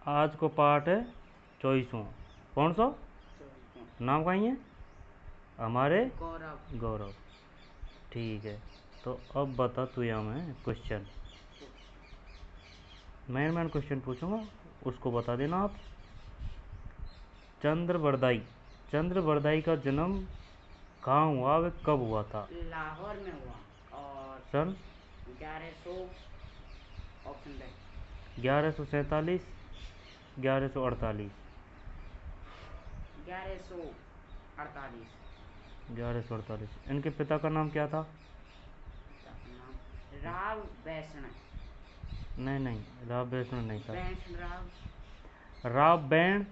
आज को पाठ है 24वां। कौन सा नाम का ही है हमारे गौरव। गौरव। ठीक है, तो अब बता तू यहाँ मैं क्वेश्चन मैन क्वेश्चन पूछूंगा, उसको बता देना आप। चंद्रबरदाई का जन्म कहाँ हुआ, वे कब हुआ था? लाहौर में हुआ और सन 1100 ऑप्शन है 1147, 1148, 1148। 1148। इनके पिता का नाम क्या था? राव वैष्णव। नहीं, राव वैष्णव नहीं था। राव राव बैण,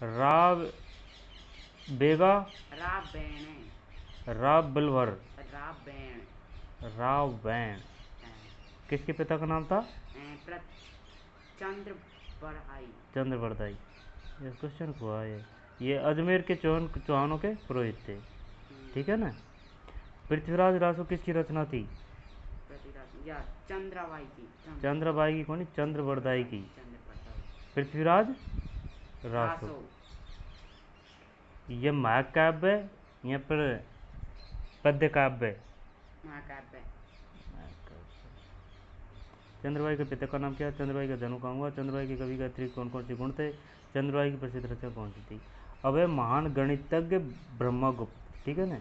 राव बेगा, राव बैण राव बिलवर, राव बैण राव बैण। किसके पिता का नाम था? चंद्रबरदाई। ये क्वेश्चन हुआ है, ये अजमेर के चौहानों के पुरोहित थे। ठीक है ना। पृथ्वीराज रासो किसकी रचना थी? चंद्रबाई की कौन? चंद्रबरदाई की। पृथ्वीराज रासो। ये महाकाव्य या फिर पद्य काव्य? चंद्रबाई के पिता का नाम क्या है? चंद्रबाई का जन्म कहाँ हुआ? चंद्रबाई के कवि गायत्री कौन कौन से गुण थे? चंद्रबाई की प्रसिद्ध रचना कौन सी थी? अब है महान गणितज्ञ ब्रह्मगुप्त। ठीक है ना।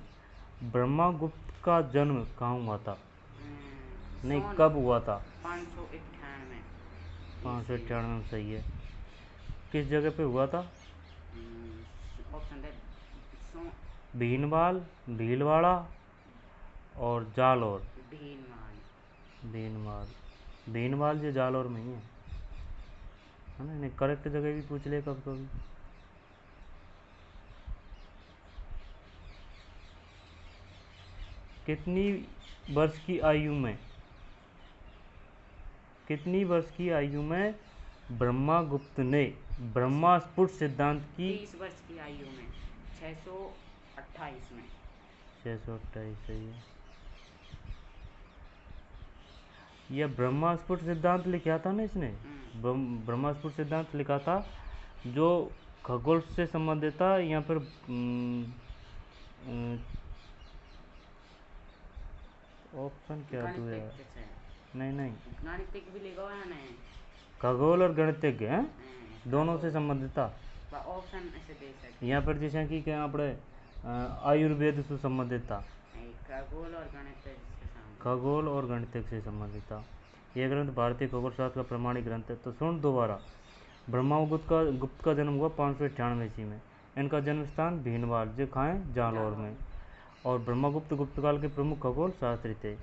ब्रह्मगुप्त का जन्म कहाँ हुआ था? नहीं, कब हुआ था? 598। 598 में सही है। किस जगह पे हुआ था? ऑप्शन है भीनमाल, भीलवाड़ा और जालौर। भीनमाल जो जालौर में ही है ना। नहीं, करेक्ट जगह भी पूछ ले कब कभी। कितनी वर्ष की आयु में ब्रह्मगुप्त ने ब्रह्मस्फुट सिद्धांत की? 30 वर्ष की आयु में 628 में। 628 सही है। यह ब्रह्मस्फुट सिद्धांत लिखा था ना इसने। ब्रह्मस्फुट सिद्धांत लिखा था जो खगोल से संबंधित था या फिर ऑप्शन क्या दूँ यार? नहीं, गणितज्ञ भी लिखा है नहीं। खगोल और गणितज्ञ हैं, दोनों से संबंधित था। ऑप्शन ऐसे दे सकते या फिर जैसे कि क्या अपने आयुर्वेद से संबंधित था। खगोल और गणितज्ञ से संबंधित था। यह ग्रंथ भारतीय खगोल शास्त्र का प्रमाणिक ग्रंथ है। तो सुन दोबारा। ब्रह्मगुप्त का जन्म हुआ 598 ईस्वी में। इनका जन्म स्थान भीनमाल जो खाएँ जालौर में। और ब्रह्मगुप्त गुप्त काल के प्रमुख खगोल शास्त्री थे।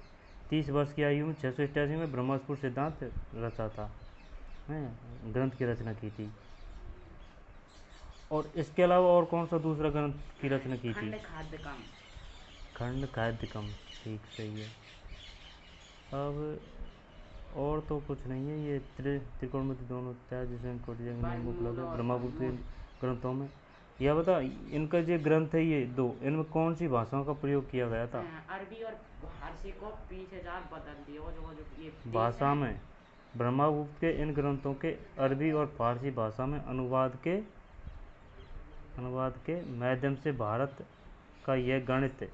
30 वर्ष की आयु में 688 में ब्रह्मस्फुट सिद्धांत रचा था, ग्रंथ की रचना की थी। और इसके अलावा और कौन सा दूसरा ग्रंथ की रचना की थी? खंड खाद्यकम। ठीक, सही है। अब और तो कुछ नहीं है। ये त्रिकोणमिति दोनों जिसमें उपलब्ध है ब्रह्मगुप्त के ग्रंथों में। यह बता, इनका जो ग्रंथ है ये दो, इनमें कौन सी भाषाओं का प्रयोग किया गया था? अरबी और फारसी को 20,000 बदल दिया जो ये भाषा में। ब्रह्मगुप्त के इन ग्रंथों के अरबी और फारसी भाषा में अनुवाद के माध्यम से भारत का यह गणित,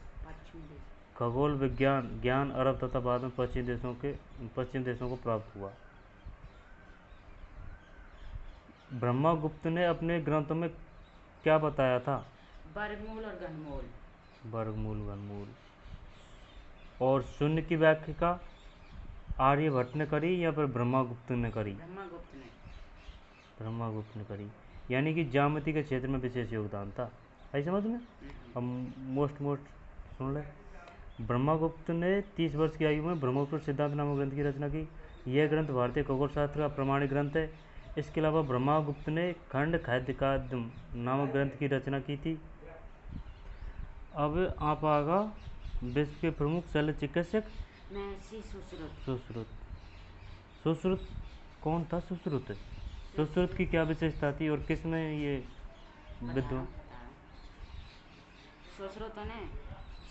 खगोल विज्ञान ज्ञान अरब तथा बाद में पश्चिम देशों को प्राप्त हुआ। ब्रह्मगुप्त ने अपने ग्रंथों में क्या बताया था? वर्गमूल और घनमूल। और शून्य की व्याख्या आर्यभट्ट ने करी या फिर ब्रह्मगुप्त ने करी? ब्रह्मगुप्त ने करी। यानी कि ज्यामिति के क्षेत्र में विशेष योगदान था। आई समझ में? अब मोस्ट सुन ले। ब्रह्मगुप्त ने 30 वर्ष की आयु में ब्रह्मपुत्र सिद्धांत नामक ग्रंथ की रचना की। यह ग्रंथ भारतीय खगोल शास्त्र का प्रमाणिक ग्रंथ है। इसके अलावा ब्रह्मगुप्त ने खंड खाद्यकाव्य नामक ग्रंथ की रचना की थी। अब आप आगा विश्व के प्रमुख शल्य चिकित्सक सुश्रुत कौन था? सुश्रुत की क्या विशेषता थी और किस में ये विद्वान? सुश्रुत ने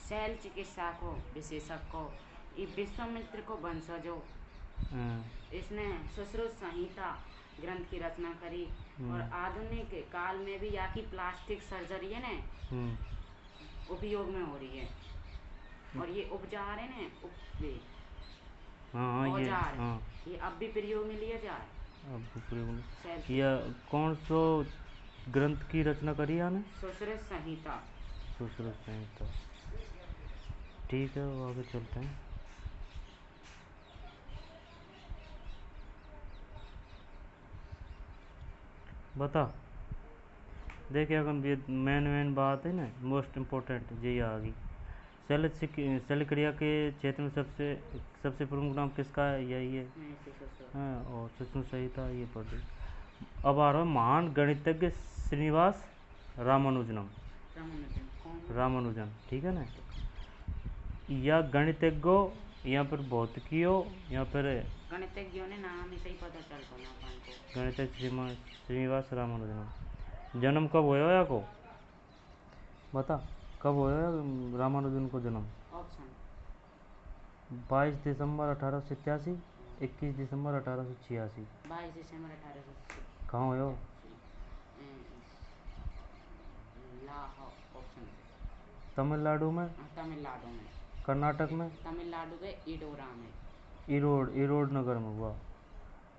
शैल चिकित्सा को विशेषज्ञ को विश्वामित्र को वंशजों इसने सुश्रुत संहिता ग्रंथ की रचना करी। और आधुनिक काल में भी यहाँ की प्लास्टिक सर्जरी है ना उपयोग में हो रही है। और ये उपचार है ना हाँ ये औजार हाँ ये अब भी प्रयोग में लिया जा अब प्रयोग में। सेल्फ या कौन सो ग्रंथ की रचना करी यानी सुश्रुत संहिता। सुश्रुत संहिता। ठीक है, वो आगे चलते हैं। बता देखिए, अगर मेन बात है ना, मोस्ट इम्पोर्टेंट ये आ गई। शल्य क्रिया के क्षेत्र में सबसे प्रमुख नाम किसका है? यही है। हाँ, और सुश्रुत संहिता ये पढ़ रही। अब आ रहा है महान गणितज्ञ श्रीनिवास रामानुजन। ठीक है ना। या गणितज्ञों या फिर भौतिकियों या फिर गणितज्ञों ने नाम ही सही पता चल पाना अपन को। गणितज्ञ श्रीनिवास रामानुजन। जन्म कब होया या को बता, कब होया रामानुजन को जन्म? ऑप्शन 22 दिसंबर 1887, 21 दिसंबर 1886। 22 दिसंबर 1886। कहाँ हो? ऑप्शन तमिलनाडु में, तमिलनाडु में, कर्नाटक में, तमिलनाडु के इडोरा में, इरोड नगर में हुआ।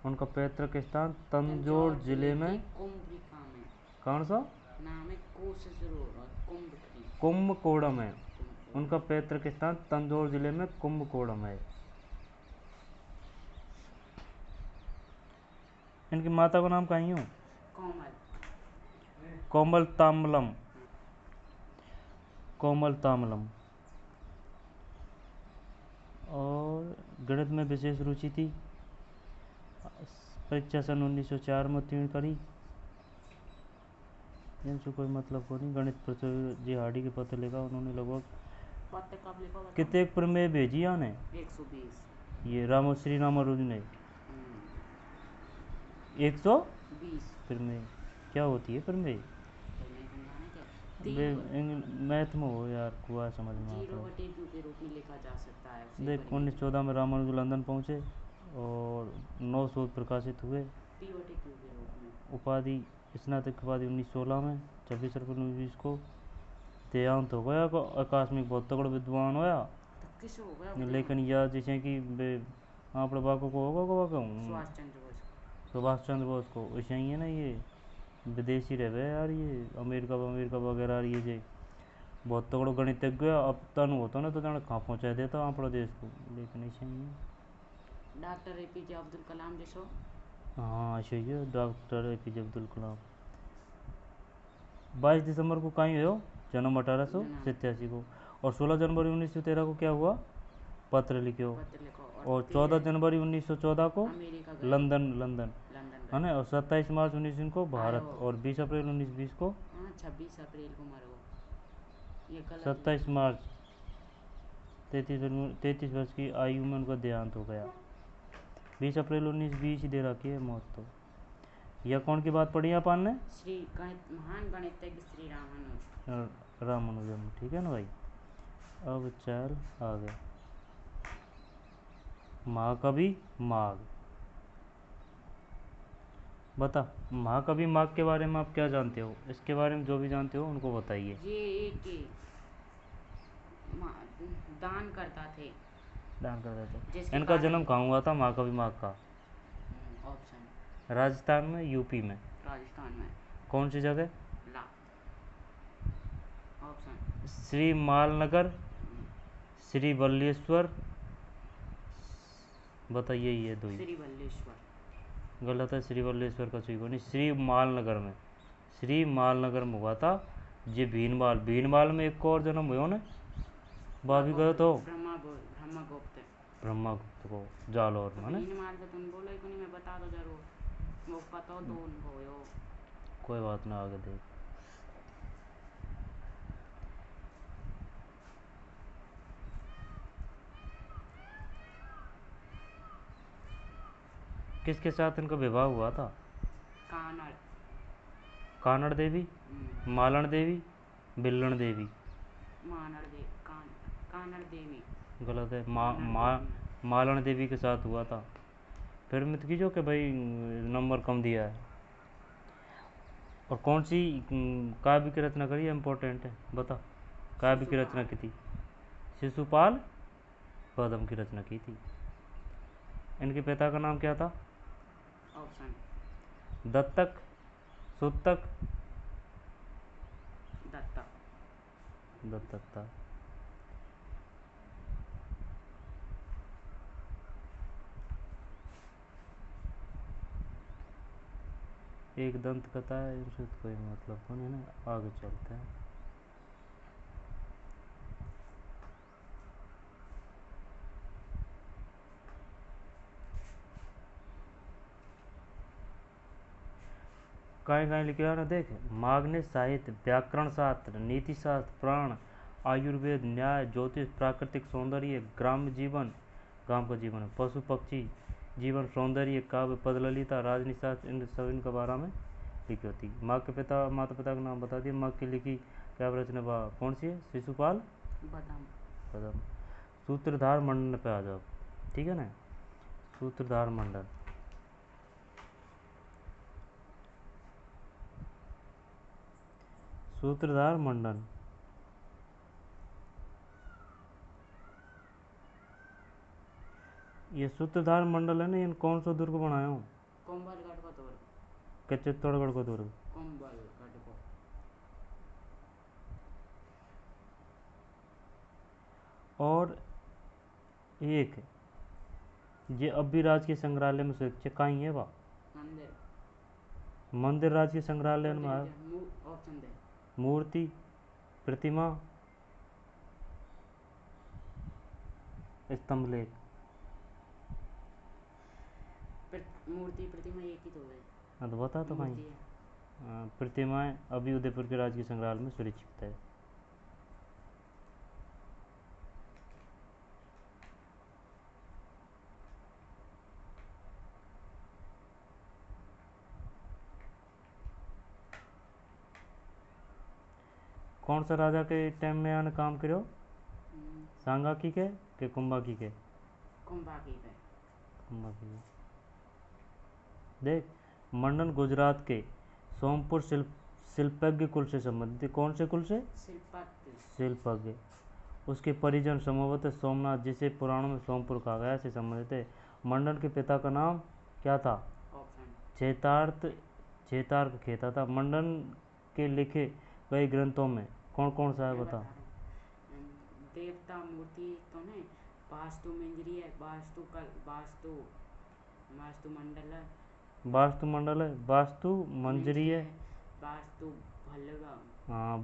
उनका पैतृक स्थान तंजौर जिले में कुंभरिका में। कौन सा नाम है कुंभरी, कुंभकोणम है। उनका पैतृक स्थान तंजौर जिले में कुंभकोणम है। इनकी माता का नाम कहीं हो? कोमल ताम्बलम। और गणित में विशेष रुचि थी। परीक्षा सन 1904 में उत्तीर्ण करी। इनसे कोई मतलब को नहीं। गणित प्रतियोगी जी हार्डी के पत्र लिखा उन्होंने। लगभग कितने प्रमेय भेजी आने? 120। ये श्री रामानुजन ने 120 प्रमेय। क्या होती है प्रमेय? मैथ में हो यार, कुआ समझ में आता है। के रूप में लिखा जा सकता है। देख 1914 में रामानुजन लंदन पहुँचे और 9 शोध प्रकाशित हुए। उपाधि स्नातक उपाधि 1916 में 26 अप्रैल 1920 को देहांत हो गया। आकस्मिक बहुत तगड़ विद्वान होया। लेकिन यह जैसे कि आप बाको को होगा सुभाष चंद्र बोस को वैसे ही है ना। ये विदेशी रह गए यार, ये अमेरिका वगैरह ये जे बहुत तगड़ो गणितज्ञ। अब तन होता ना तो जाने कहाँ पहुँचा देता अपना देश को। लेकिन ऐसे ही है। डॉक्टर APJ अब्दुल कलाम जैसो। हाँ ऐसे ही है, डॉक्टर APJ अब्दुल कलाम। 22 दिसंबर को कहीं हो जन्म 1887 को। और 16 जनवरी 1913 को क्या हुआ? पत्र लिखो। और 14 जनवरी 1914 को लंदन है ना। और 27 मार्च 19 को भारत। और 20 अप्रैल 1920 को 26 अप्रैल को मरो। 27 मार्च 33 वर्ष की आयु में उनका देहांत हो गया। 20 अप्रैल 1920 दे रखी है मौत तो। यह कौन की बात पढ़ी अपन ने? महान गणितज्ञ श्री रामानुजन। ठीक है ना भाई। अब चल आगे। महाकवि माघ। बता महाकवि माघ के बारे में आप क्या जानते हो? इसके बारे में जो भी जानते हो उनको बताइए। ये एक दान करता थे। इनका जन्म कहाँ हुआ था महाकवि माघ का? ऑप्शन राजस्थान में, यूपी में। राजस्थान में। कौन सी जगह? ऑप्शन श्री मालनगर, श्री बल्लेश्वर। बताइए ये दो ही। श्री बल्लेश्वर गलत है। श्री बल्लेश्वर का सही नहीं। श्री मालनगर में हुआ था। ये भीनमाल में एक और जन्म हुआ ना, बाबी गए तो ब्रह्मगुप्त को जालौर में। मैं बता दो जरूर, वो पता दो उनको। कोई बात ना, आगे देख। किसके साथ इनका विवाह हुआ था? कानड़ देवी, मालन देवी, बिल्लन देवी। कानड़ देवी गलत है। मालन देवी के साथ हुआ था। फिर मत कीजिए कि भाई नंबर कम दिया है। और कौन सी काव्य की रचना करी है, इम्पोर्टेंट है, बता। काव्य की रचना की थी शिशुपाल पद्म की रचना की थी। इनके पिता का नाम क्या था? ऑप्शन दत्तक, सूतक, दत्तक। दत्तक था। एक दंत कथा है, इनसे तो कोई मतलब तो नहीं ना, आगे चलते हैं। कहीं कहीं लिखा है ना, देख। माघ ने साहित्य, व्याकरण शास्त्र, नीति शास्त्र, प्राण, आयुर्वेद, न्याय, ज्योतिष, प्राकृतिक सौंदर्य, ग्राम्य जीवन, गांव का जीवन, पशु पक्षी जीवन, सौंदर्य, काव्य, पदललिता, राजनीति शास्त्र, इन सब इनके बारे में लिखी होती। माँ के पिता माता पिता का नाम बता दिया। माँ की लिखी क्या रचना कौन सी है? शिशुपाल पद्म। सूत्रधार मंडल पे आ जाओ, ठीक है ना। सूत्रधार मंडल, सूत्रधार मंडल, ये सूत्रधार मंडल है ना, इन कौन सा दुर्ग बनाया हूँ? कुंभलगढ़ का दुर्ग। के चित्तौड़गढ़ को दुर्ग। कुंभलगढ़ को। और एक ये अब भी राजकीय संग्रहालय में सुरक्षित कहीं है वह मंदिर, मंदिर राजकीय संग्रहालय में है। ऑप्शन दे। मूर्ति, प्रतिमा, स्तंभ लेख। मूर्ति प्रतिमा एक ही तो है। हाँ तो बता तो कहीं। मूर्ति है। प्रतिमाएं अभी उदयपुर के राजकीय संग्रहालय में सुरक्षित है। कौन सा राजा के टाइम में आने काम करो? सांगाकी के कुंभाकी के? कुंभाकी के। कुंभाकी के। देख, मंडन गुजरात के सोमपुर शिल्पज्ञ कुल से संबंधित। कौन से कुल से? शिल्पज्ञ। उसके परिजन संभवतः सोमनाथ, जिसे पुराणों में सोमपुर कहा गया, से संबंधित है। मंडन के पिता का नाम क्या था? चेतार्क खेता था। मंडन के लिखे कई ग्रंथों में कौन कौन सा है, बता। देवता मूर्ति तो नहीं, वास्तु मंजरी है, वास्तु मंडल है, वास्तु मंडल है, वास्तु मंजरी है, वास्तु वल्लभम। हाँ,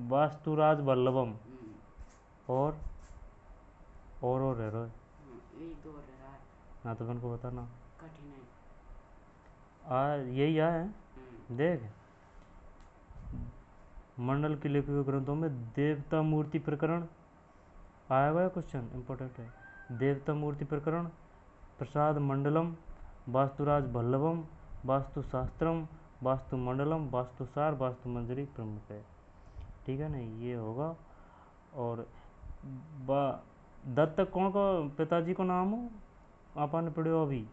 वास्तुराज वल्लभम। और है रो। एक दो रहा है। हाँ तो उनको बताना कठिन है। यही है। देख, मंडल के लिखे हुए ग्रंथों में देवता मूर्ति प्रकरण आया हुआ है, क्वेश्चन इंपॉर्टेंट है। देवता मूर्ति प्रकरण, प्रसाद मंडलम, वास्तुराज वल्लभम, वास्तु शास्त्रम, वास्तु मंडलम, वास्तुसार, वास्तु मंजरी प्रमुख है, ठीक है ना, ये होगा। और दत्तक कौन का पिताजी को नाम हो? आपा ने पढ़ो अभी।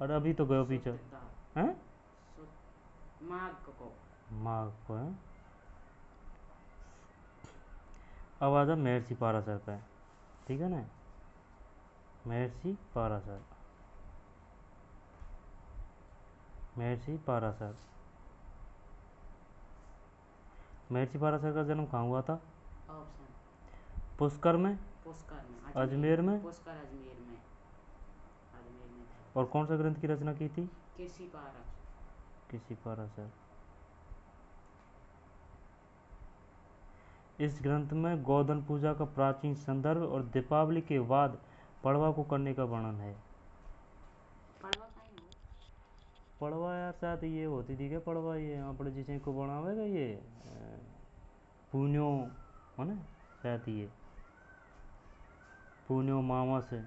और अभी तो गयो पीछे हैं। माघ को है। अब आ जा महर्षि पाराशर पे, ठीक है ना। महर्षि पाराशर, महर्षि पाराशर। महर्षि पाराशर का जन्म कहाँ हुआ था? पुष्कर में, अजमेर में, अजमेर में। और कौन सा ग्रंथ की रचना की थी? कृषि पाराशर। इस ग्रंथ में गोधन पूजा का प्राचीन संदर्भ और दीपावली के बाद पड़वा को करने का वर्णन है। पड़वा यार शायद ये होती थी क्या? पड़वा ये अपने जिसे को बनावेगा ये पुण्यो है ना, शायद ये पुण्यो मामा से।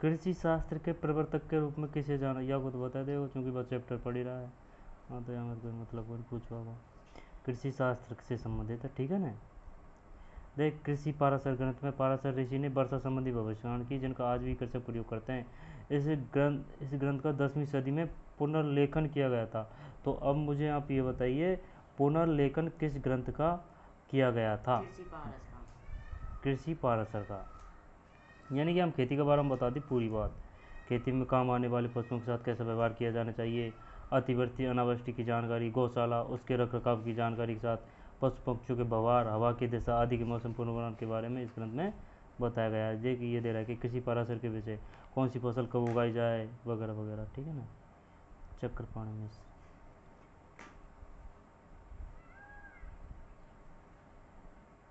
कृषि शास्त्र के प्रवर्तक के रूप में किसे जाना, या को तो बता दे क्योंकि वह चैप्टर पढ़ ही रहा है। हाँ तो यहाँ कोई मतलब कोई पूछवा होगा, कृषि शास्त्र से संबंधित है, ठीक है ना। देख, कृषि पाराशर ग्रंथ में पाराशर ऋषि ने वर्षा संबंधी भविष्यवाणी की जिनका आज भी कृषक प्रयोग करते हैं। इस ग्रंथ का 10वीं सदी में पुनर्लेखन किया गया था। तो अब मुझे आप ये बताइए, पुनर्लेखन किस ग्रंथ का किया गया था? कृषि पाराशर का। यानी कि हम खेती के बारे में बता दी पूरी बात, खेती में काम आने वाले पशुओं के साथ कैसा व्यवहार किया जाना चाहिए, अतिवृष्टि अनावृष्टि की जानकारी, गौशाला उसके रख रखाव की जानकारी के साथ पशु पक्षियों के व्यवहार, हवा की दिशा आदि के मौसम पूर्वानुमान के बारे में इस ग्रंथ में बताया गया है। जे कि ये दे रहा है कि कृषि पाराशर के विषय कौन सी फसल कब उगाई जाए वगैरह वगैरह, ठीक है ना। चक्रपाणि मिश्र।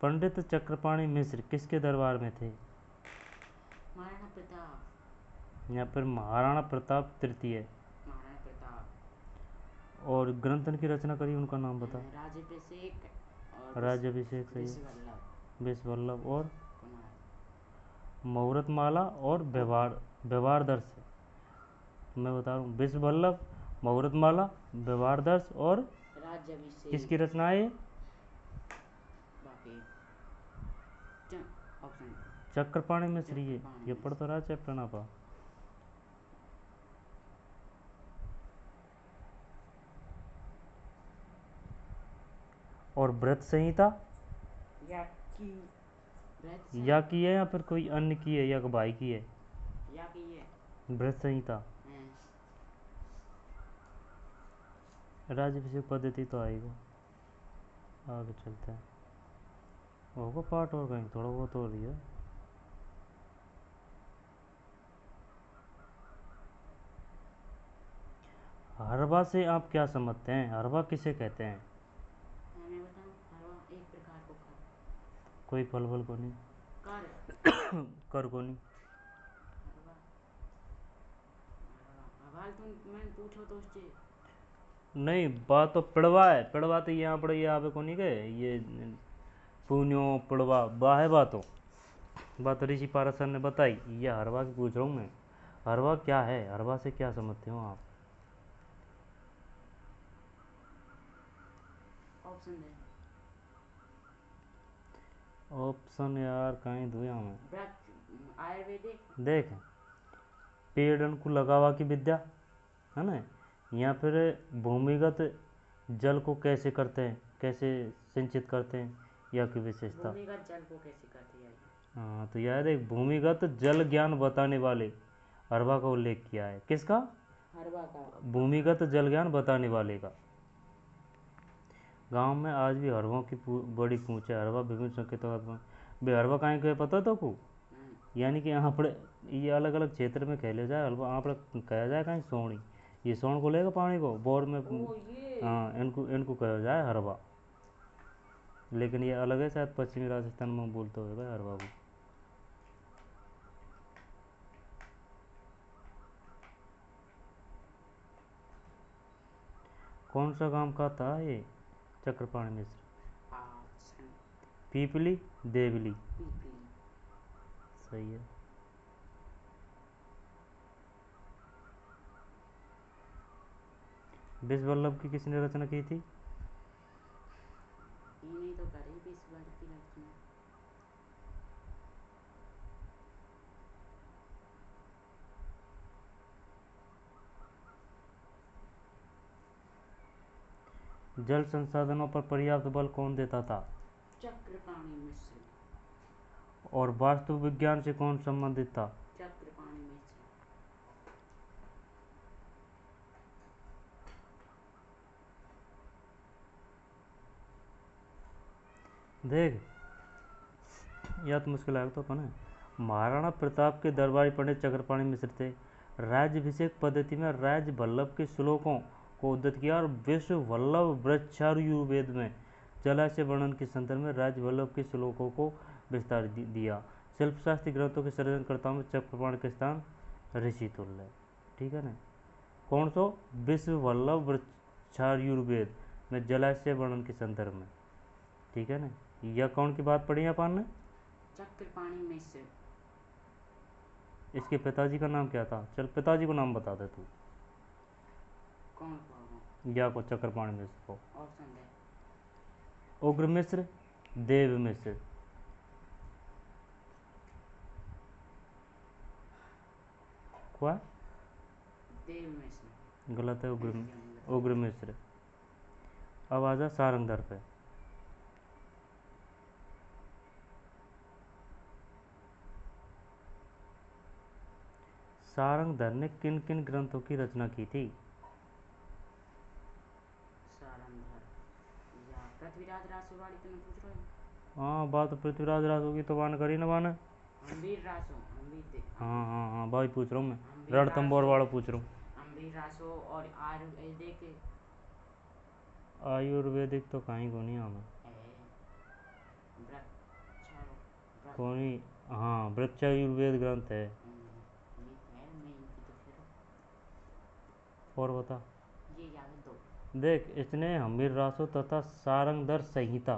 पंडित चक्रपाणि मिश्र किसके दरबार में थे? महाराणा प्रताप। यहाँ पर महाराणा प्रताप तृतीय। महाराणा प्रताप। और ग्रंथन की रचना करी, उनका नाम बता। राज्याभिषेक और राज्याभिषेक सही है, विश्ववल्लभ। विश्ववल्लभ और कुमार। मुहूर्तमाला और व्यवहार दर्श। मैं बता रहा हूँ, विश्ववल्लभ, मुहूर्तमाला, व्यवहार दर्श और राज्याभिषेक। किसकी रचना है ये? बाकी ऑप्शन चक्रपाणि मिश्र। ये चक्रपाणि पढ़ तो रहा है चैप्टर ना पा। और व्रत संहिता या की या की है या फिर कोई अन्य की है या भाई की है? या की है व्रत संहिता। राज्याभिषेक पद्धति तो आएगा, आगे चलते हैं। होगा पार्ट और कहीं थोड़ा बहुत हो रही है। हरवा से आप क्या समझते हैं? हरवा किसे कहते हैं? मैं बताऊं, हरवा एक प्रकार को कर। कोई फल फल को नहीं कर को नहीं। हरवा सवाल तुम मैं पूछो तो उससे नहीं, बात तो पिड़वा है। पिड़वा तो यहाँ पर ये आवे को नहीं गए, ये पुण्यो पिड़वा बा है बात ऋषि पाराशर ने बताई। ये हरवा की पूछ रहा हूँ मैं, हरवा क्या है? हरवा से क्या समझते हो आप? ऑप्शन दे। ऑप्शन यार कहीं दूया में। आयुर्वेदिक। देख, पेड़ को लगावा की विद्या है ना, या फिर भूमिगत जल को कैसे करते हैं, कैसे सिंचित करते हैं, या की विशेषता। भूमिगत जल को कैसे करते हैं? हाँ तो यार एक भूमिगत जल ज्ञान बताने वाले हरवा का उल्लेख किया है। किसका? हरवा का। भूमिगत जल ज्ञान बताने वाले का। गांव में आज भी हरवों की बड़ी पूछ है। हरवा विभिन्न संकेतों बे हरवा कहीं के पता तो को, यानी कि यहाँ पर ये अलग अलग क्षेत्र में खेले जाए हलवा, यहाँ पर कहा जाए कहीं सोनी, ये सोन को लेगा पानी को बोर में। हाँ, इनको कहा जाए हरवा, लेकिन ये अलग है, शायद पश्चिमी राजस्थान में बोलते होगा हरवा को। कौन सा गांव का था ये चक्रपाणि मिश्र? पीपली देवली। सही है। विश्ववल्लभ की किसने रचना की थी? इन्हीं तो करी विश्ववल्लभ की रचना। जल संसाधनों पर पर्याप्त बल कौन देता था? चक्रपाणि मिश्र। और वास्तु विज्ञान से कौन संबंधित था? चक्रपाणि मिश्र। देख, यह तो मुश्किल है तो अपन है। महाराणा प्रताप के दरबारी पंडित चक्रपाणि मिश्र थे। राज्याभिषेक पद्धति में राज्य वल्लभ के श्लोकों को उद्धृत किया और विश्व वल्लभ वृक्षायुर्वेद में जलाशय वर्णन के संदर्भ में राज्य वल्लभ के श्लोकों को विस्तार दिया। शिल्पशास्त्री ग्रंथों के सृजनकर्ताओं में चक्रपाणि का स्थान ऋषि तुल्य है, ठीक है ना। कौन सो? विश्व वल्लभ वृक्षायुर्वेद में जलाशय वर्णन के संदर्भ में, ठीक है ना। यह कौन की बात पढ़ी अपन ने? चक्रपाणि मिश्र। इसके पिताजी का नाम क्या था? चल पिताजी को नाम बता दे तू। कौन को? या को चक्रपाणि मिश्र को। ऑप्शन दे। उग्र मिश्र, देव मिश्र। क्या? देव मिश्र। गलत है, नहीं, उग्र मिश्र। अब आजा सारंगधर पे। सारंगधर ने किन किन ग्रंथों की रचना की थी? सारंगधर या पृथ्वीराज रासोवाड़ी तुम पूछ रहे हो? हाँ, बात पृथ्वीराज रासो की तो बान करी ना बाने। हम्बीर रासो, हाँ हाँ हाँ, भाई पूछ रहा हूँ मैं, हम्बीर रणथंभौर रासो, वाला पूछ रहा हूँ। हम्बीर रासो और आयुर्वेदिक आयुर्वेदिक तो कहीं को नहीं हमें। कोई, हाँ, वृक्षायुर्वेद ग्रंथ है। ये है नहीं की तो फिर और बता। ये याद दो। देख, इसने हम्बीर रासो तथा सारंगधर संहिता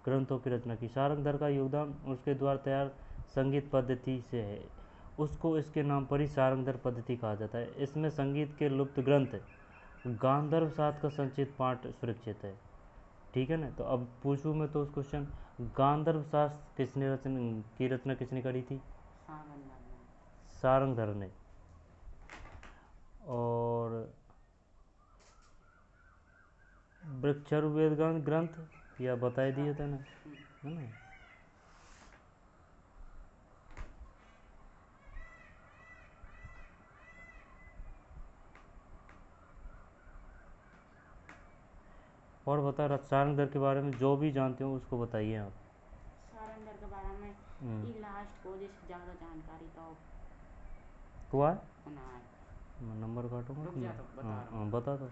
ग्रंथों की रचना की। सारंगधर का योगदान उसके द्वारा तैयार संगीत पद्धति से है। उसको इसके नाम पर ही सारंगधर पद्धति कहा जाता है। इसमें संगीत के लुप्त ग्रंथ गांधर्व साथ का संचित पाठ सुरक्षित है। ठीक है ना? तो अब पूछूं मैं तो उस क्वेश्चन, गांधर्व शास्त्र की रचना किसने करी थी? सारंगधर ने। और वृक्षायुर्वेद ग्रंथ या बताए दिए थे ना, है ना? और बता, सारंगधर के बारे में जो भी जानते हो उसको बताइए आप। सारंगधर के बारे में ये लास्ट को जिस ज़्यादा जानकारी तो हुआ होना है। मैं नंबर काटूंगा। रुक जा तो बता रहा हूँ। हाँ, बता दो।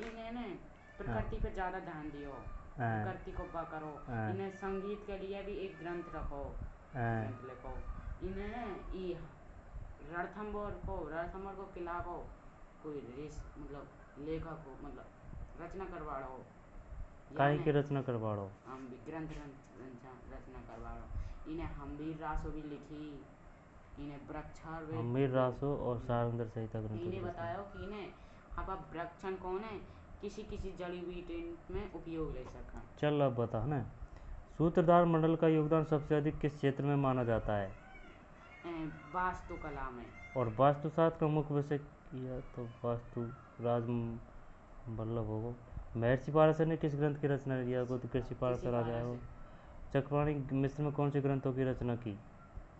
इन्हें प्रकृति पे ज़्यादा ध्यान दियो, प्रकृति को पकड़ो। इन्हें संगीत के लिए भी एक ग्रंथ रखो, ग्रंथ लिखो। इन्हें रणथंभौर को किला को कोई मतलब लेखक हो, मतलब रचना करवाड़ो। काहे की रचना करवाड़ो? हम भी ग्रंथ रचना करवाड़ो। इन्हें हम्बीर रासो भी लिखी। इन्हें वृक्षायुर्वेद, हम्बीर रासो और सारंगधर संहिता ग्रंथों की इन्हें रचना। बतायो कि इन्हें अब वृक्षण कौन है किसी किसी जड़ी बूटी में उपयोग ले सका। चल अब बता ना, सूत्रधार मंडल का योगदान सबसे अधिक किस क्षेत्र में माना जाता है? वास्तुकला में। और वास्तुशास्त्र का मुख्य विषय किया तो वास्तु राज वल्लभ होगो। महर्षि पाराशर ने किस ग्रंथ की रचना किया? तो कृषि पाराशर राजा हो। चक्रपाणि मिश्र में कौन से ग्रंथों की रचना की?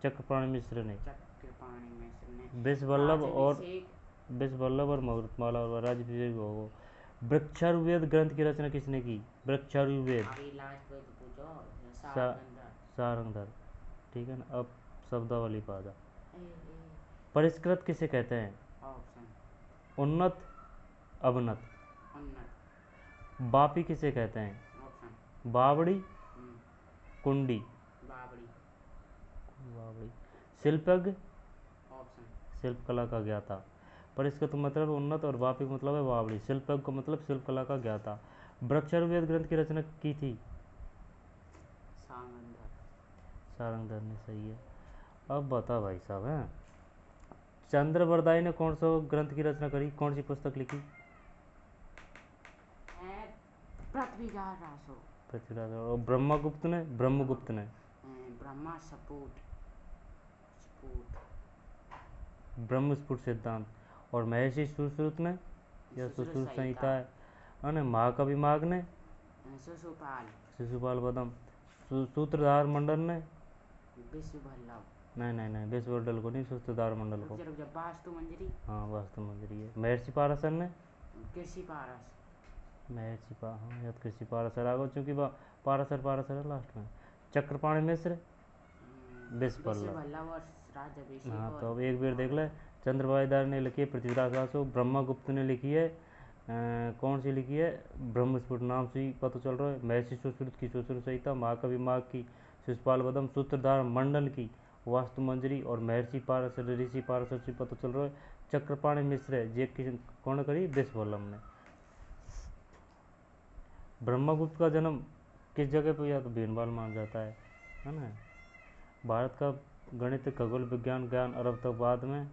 चक्रपाणि मिश्र ने। विश्ववल्लभ और मरुतमाला और राजभिषेक होगो। वृक्षायुर्वेद ग्रंथ की रचना किसने की? वृक्षायुर्वेद। सारंगधर। ठीक है ना? अब शब्दावली पा जा। परिष्कृत किसे कहते हैं? उन्नत, अवनत। बापी किसे कहते हैं? बावड़ी, कुंडी। बावड़ी। शिल्पज्ञ, शिल्प कला का ज्ञाता। परिष्कृत मतलब उन्नत और बापी मतलब है बावड़ी। शिल्पज्ञ का मतलब शिल्प कला का ज्ञाता। वृक्षायुर्वेद ग्रंथ की रचना की थी सारंगधर ने। सही है। अब बता भाई साहब, हैं चंद्रवरदाई ने कौन सा ग्रंथ की रचना करी? कौन सी पुस्तक लिखी? पृथ्वीराज। और ब्रह्मगुप्त ने? ब्रह्मा सपूत ब्रह्मस्फुट सिद्धांत। और महर्षि सुश्रुत ने या सुश्रुत संहिता है, और महाकवि माघ ने शिशुपाल वदम। सूत्रधार मंडल ने नहीं विश्ववल्लभ को नहीं, सूत्रधार मंडल को। वास्तु मंजरी। हाँ, वास्तु मंजरी है। महर्षि पाराशर ने कृषि पारस। हाँ, या कृषि पाराशर आ गो, चूंकि पाराशर है लास्ट में। चक्रपाणि मिश्र विश्ववल्लभ। हाँ, तो अब एक बार देख ले। चंद्रवाईदार ने लिखी है पृथ्वीराज रासो। ब्रह्मगुप्त ने लिखी है कौन सी लिखी है? ब्रह्मस्फुट नाम से ही पता चल रहा है। महर्षि सुश्रुत की सुश्रुत संहिता, महाकवि माघ की शिशुपाल वदम, सूत्रधार मंडल की वास्तु मंजरी, और महर्षि पाराशर ऋषि पाराशर से पता चल रहा है चक्रपाणि मिश्र है जे कौन करी? विश्ववल्लभ ने। ब्रह्मगुप्त का जन्म किस जगह पर हुआ? तो भीनमाल माना जाता है ना? भारत का गणित खगोल विज्ञान ज्ञान अरब तक बाद में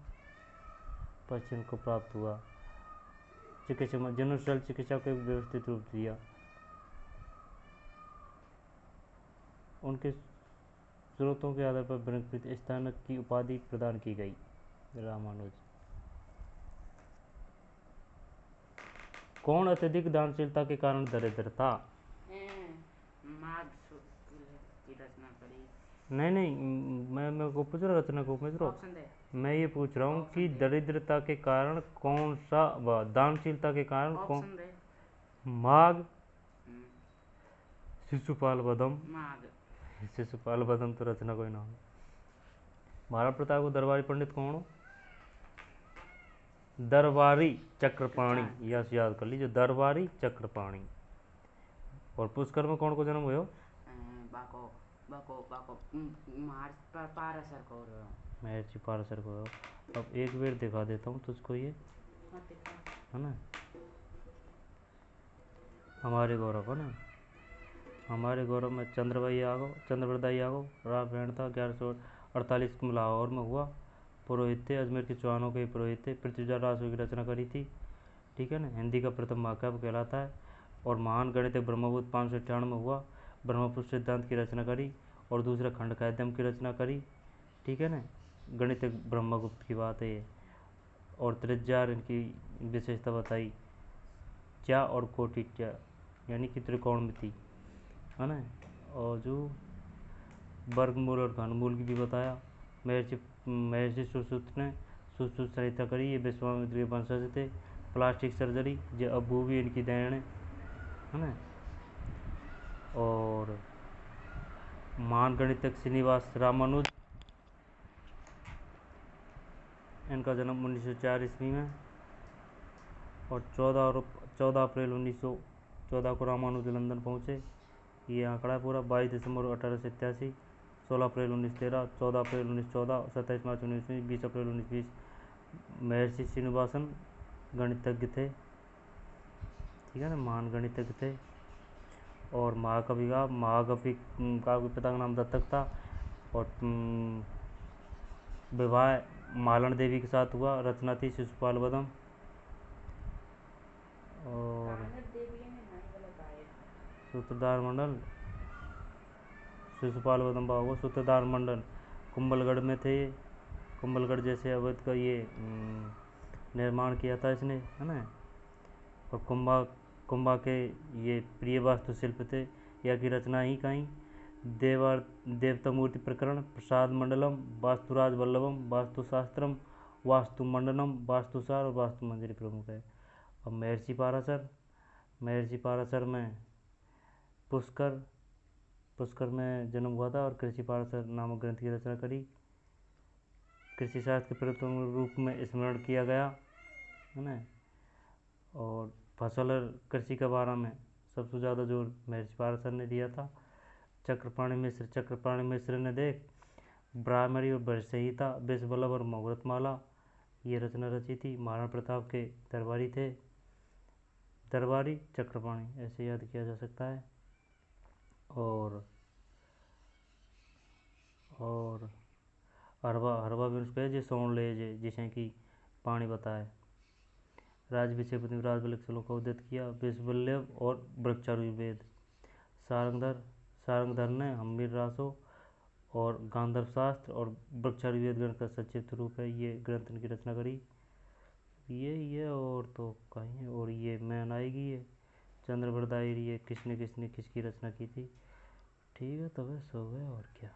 पश्चिम को प्राप्त हुआ। चिकित्सा जनरल चिकित्सा को एक व्यवस्थित रूप दिया। उनके स्रोतों के आधार पर बृहस्पति स्थानक की उपाधि प्रदान की गई। रामानुज। कौन अत्यधिक दानशीलता के कारण दरिद्र था? की रचना करी। नहीं, मैं को पूछ रहा रचना को पूछ रहा हूँ। मैं ये पूछ रहा हूँ कि दरिद्रता के कारण कौन सा, दानशीलता के कारण कौन? माघ, शिशुपाल बदम। शिशुपाल बदम तो रचना कोई नाम। महाराणा प्रताप को दरबारी पंडित कौन हो? दरबारी चक्रपाणी, यह याद कर लीजिए, दरबारी चक्रपाणी। और पुष्कर में कौन को जन्म हुआ? महर्षि पाराशर को। अब एक बेर दिखा देता हूँ तुझको ये, है ना, हमारे गौरव, है ना, हमारे गौरव में चंद्रप्रदाई यागो रामायण था 1148 में लाहौर में हुआ। पुरोहित थे, अजमेर के चौहानों के पुरोहित थे। पृथ्वीराज रासो की रचना करी थी, ठीक है ना। हिंदी का प्रथम महाकाव्य कहलाता है। और महान गणितज्ञ ब्रह्मगुप्त 598 में हुआ। ब्रह्मपुत्र सिद्धांत की रचना करी और दूसरा खंड कायदम की रचना करी, ठीक है ना। गणितज्ञ ब्रह्मगुप्त की बात है ये। और त्रिज्या इनकी विशेषता बताई, चा और कोटि चा, यानी कि त्रिकोणमिति, है ना। और जो वर्गमूल और घनमूल की भी बताया। महर्षि सुश्रुत ने सुश्रुत संहिता करी, ये विश्वामित्र के वंशज थे। प्लास्टिक सर्जरी, जो अबू भी इनकी देन है ना। और महान गणितज्ञ श्रीनिवास रामानुज, इनका जन्म 1904 ईस्वी में। और 14 अप्रैल 1914 को रामानुज लंदन पहुँचे। ये आंकड़ा है पूरा। 22 दिसंबर 1887, 16 अप्रैल 1913, 14 अप्रैल 1914, 27 मार्च 1920, 20 अप्रैल 1920। महर्षि श्रीनिवासन गणितज्ञ थे, ठीक है ना, महान गणितज्ञ थे। और महाकवि का पिता का नाम दत्तक था। और विवाह मालन देवी के साथ हुआ। रचना थी शिशुपाल बदम। और सूत्रधार मंडल, शिशुपाल बदम बाबू सूत्रधार मंडल कुंभलगढ़ में थे। कुंभलगढ़ जैसे अवध का ये निर्माण किया था इसने, है ना। और कुंभा के ये प्रिय वास्तुशिल्प थे। यह की रचना ही कहीं देवता मूर्ति प्रकरण, प्रसाद मंडलम, वास्तुराज वल्लभम, वास्तुशास्त्रम, वास्तु मंडनम, वास्तुसार और वास्तु मंजरी प्रमुख है। अब महर्षि पाराशर में पुष्कर में जन्म हुआ था और कृषि पाराशर नामक ग्रंथ की रचना करी। कृषि शास्त्र के प्रथम रूप में स्मरण किया गया, है ना। और फसल और कृषि के बारे में सबसे ज़्यादा जोर महर्षि पाराशर ने दिया था। चक्रपाणी मिश्र ने देख ब्राह्मणी और ब्रज संहिता, विश्व वल्लभ और मुहूर्तमाला ये रचना रची थी। महाराणा प्रताप के दरबारी थे, दरबारी चक्रपाणी ऐसे याद किया जा सकता है। और हरवा भी उसका जे सोन ले जे जिसे कि पानी बताए। राजविषयपति राजवल्लभ श्लोक का उद्यत किया। विश्ववल्लभ और वृक्षायुर्वेद, सारंगधर ने हम्मीर रासो और गांधर्व शास्त्र और वृक्षायुर्वेद ग्रंथ का संक्षिप्त रूप है। ये ग्रंथ इनकी रचना करी। ये और तो कहीं। और ये मैन आएगी, ये चंद्रप्रदाई, ये किसकी रचना की थी, ठीक है। तो बस हो गया और क्या।